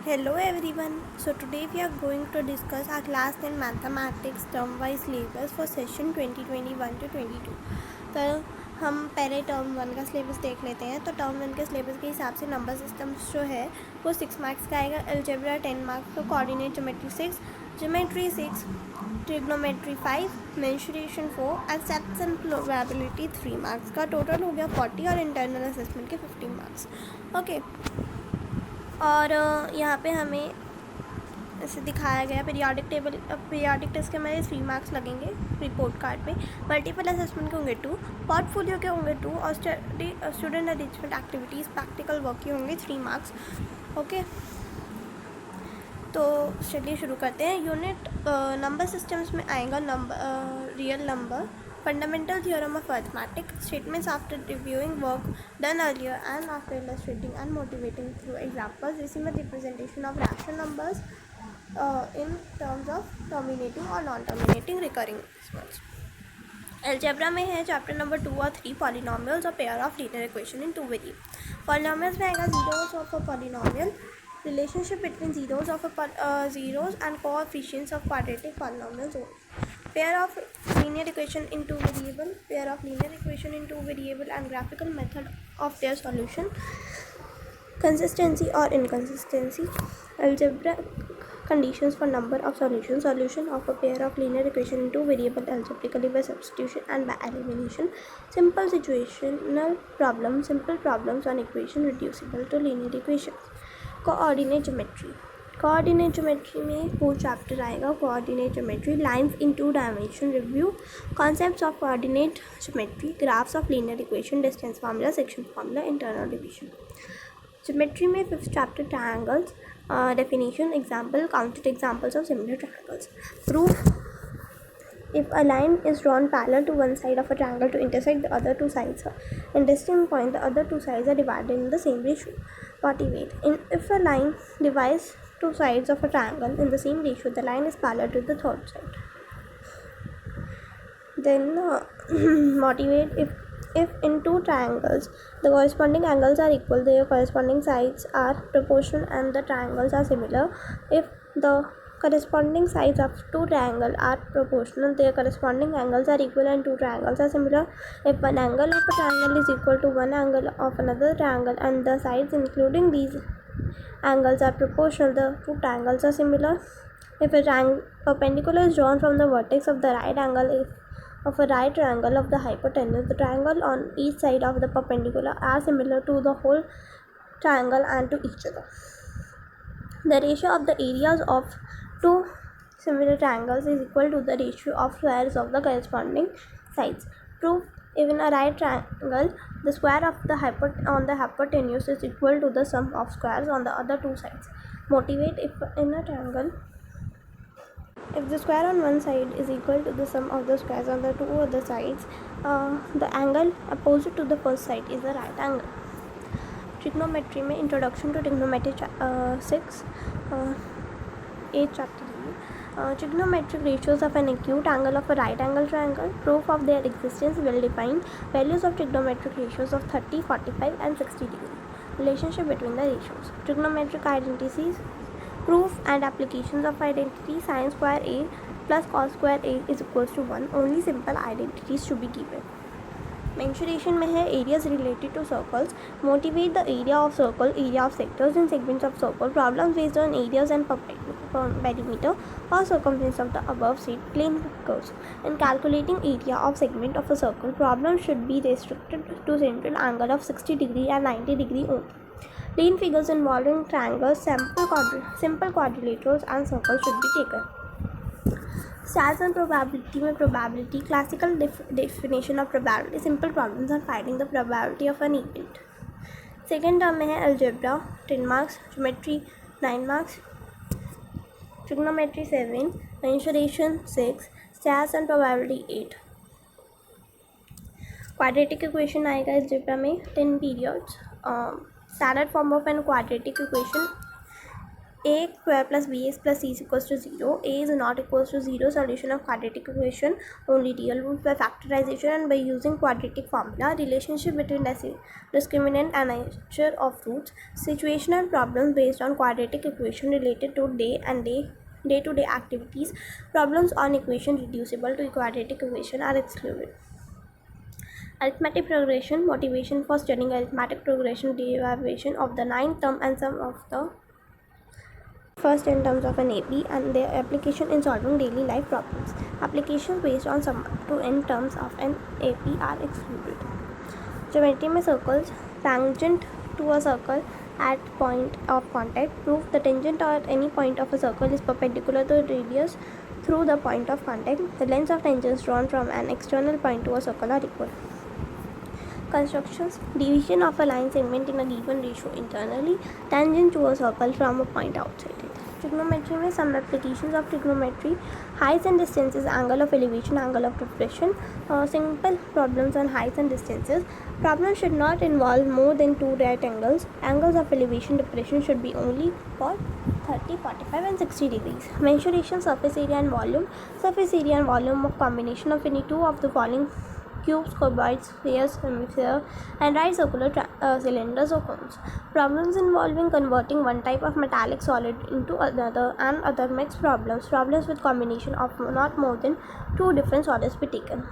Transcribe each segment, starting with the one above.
Hello everyone. So today we are going to discuss our class in mathematics term-wise syllabus for session 2021 to 22. तो हम पहले term one का syllabus देख लेते हैं. तो टर्म वन के सिलेबस के हिसाब से नंबर सिस्टम्स जो है वो 6 मार्क्स का आएगा, अलजेब्रा 10 मार्क्स का, coordinate geometry 6, geometry 6, trigonometry 5, mensuration 4 and sets and probability 3 marks का. टोटल हो गया 40 और इंटरनल असेसमेंट के 15 मार्क्स. ओके. और यहाँ पे हमें ऐसे दिखाया गया पीरियाडिक टेस्ट के हमारे 3 मार्क्स लगेंगे रिपोर्ट कार्ड पे, मल्टीपल असेसमेंट के होंगे 2, पोर्टफोलियो के होंगे 2 और student arrangement activities practical work के होंगे 3 मार्क्स. ओके. तो चलिए शुरू करते हैं. यूनिट नंबर सिस्टम्स में आएगा number real number, fundamental theorem of arithmetic, statements after reviewing work done earlier and after illustrating and motivating through examples, decimal representation of rational numbers in terms of terminating or non-terminating recurring exponents. Algebra में है chapter number 2 और 3, polynomials और pair of linear equation in 2 variable. Polynomials में आएगा zeros of a polynomial, relationship between zeros and coefficients of quadratic polynomials only. Pair of linear equation in 2 variable, pair of linear equation in 2 variable and graphical method of their solution, consistency or inconsistency, algebra conditions for number of solutions, solution of a pair of linear equation in 2 variable algebraically by substitution and by elimination, simple situational problems, simple problems on equation reducible to linear equations. Coordinate geometry. Coordinate geometry में वो chapter आएगा coordinate geometry, lines in 2 dimension, review concepts of coordinate geometry, graphs of linear equation, distance formula, section formula, internal division. Geometry में 5th chapter triangles, definition, example, counted examples of similar triangles. Proof. If a line is drawn parallel to one side of a triangle to intersect the other two sides, in distinct point the other two sides are divided in the same ratio. Motivate. If a line divides two sides of a triangle in the same ratio, the line is parallel to the third side. Then motivate. If in two triangles the corresponding angles are equal, their corresponding sides are proportional and the triangles are similar. If the corresponding sides of two triangles are proportional, their corresponding angles are equal and two triangles are similar. If one angle of a triangle is equal to one angle of another triangle and the sides including these angles are proportional, the two triangles are similar. If a perpendicular is drawn from the vertex of the right angle of a right triangle of the hypotenuse, the triangle on each side of the perpendicular are similar to the whole triangle and to each other. The ratio of the areas of two similar triangles is equal to the ratio of squares of the corresponding sides. Proof. If in a right triangle, the square of the on the hypotenuse is equal to the sum of squares on the other two sides. Motivate. If in a triangle, if the square on one side is equal to the sum of the squares on the two other sides, the angle opposite to the first side is the right angle. Trigonometry में introduction to trigonometry 6, 8th chapter. Trigonometric ratios of an acute angle of a right angle triangle. Proof of their existence will define values of trigonometric ratios of 30, 45 and 60 degree. Relationship between the ratios. Trigonometric identities. Proof and applications of identity. Sin square a plus cos square a is equals to 1. Only simple identities should be given. Mensuration में है areas related to circles. Motivate the area of circle, area of sectors and segments of circle. Problems based on areas and perimeter or circumference of the above said plane curves. In calculating area of segment of a circle, problems should be restricted to central angle of 60 degree and 90 degree only. Plane figures involving triangles, simple quadrilaterals and circles should be taken. Stats and probability में probability, classical definition of probability, simple problems on finding the probability of an event. Second term में है algebra 10 marks, geometry 9 marks, trigonometry 7, mensuration 6, stats and probability 8. Quadratic equation आएगा algebra में 10 periods. Standard form of an quadratic equation A square plus bx plus c is equals to 0. A is not equals to 0. Solution of quadratic equation. Only real roots by factorization and by using quadratic formula. Relationship between discriminant and nature of roots. Situational problems based on quadratic equation related to day-to-day activities. Problems on equation reducible to quadratic equation are excluded. Arithmetic progression. Motivation for studying arithmetic progression. Derivation of the ninth term and sum of the first 10 terms of an AP and their application in solving daily life problems. Applications based on sum to n terms of an AP are excluded. Geometry में circles. Tangent to a circle at point of contact. Prove the tangent at any point of a circle is perpendicular to the radius through the point of contact. The lengths of tangents drawn from an external point to a circle are equal. Constructions. Division of a line segment in a given ratio internally. Tangent to a circle from a point outside it. Trigonometry में some applications of trigonometry. Heights and distances, angle of elevation, angle of depression. Simple problems on heights and distances. Problems should not involve more than two right angles. Angles of elevation, depression should be only for 30, 45 and 60 degrees. Mensuration, surface area and volume. Surface area and volume of combination of any two of the following cubes, cuboids, spheres, hemisphere, and right circular cylinders or cones. Problems involving converting one type of metallic solid into another and other mixed problems. Problems with combination of not more than two different solids be taken.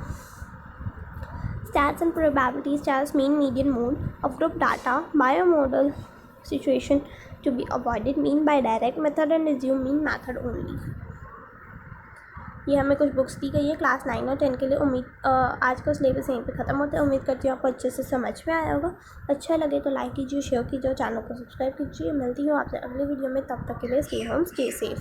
Stats and probabilities. Stats mean, median, mode of group data. Biomodal situation to be avoided. Mean by direct method and assume mean method only. ये हमें कुछ books दी गई है class 9 और 10 के लिए। आज का सिलेबस यहीं पे ख़त्म होता है। उम्मीद करती हूँ आपको अच्छे से समझ में आया होगा। अच्छा लगे तो लाइक कीजिए, शेयर कीजिए और चैनल को सब्सक्राइब कीजिए। मिलती हूँ आपसे अगले वीडियो में, तब तक के लिए स्टे होम स्टे सेफ।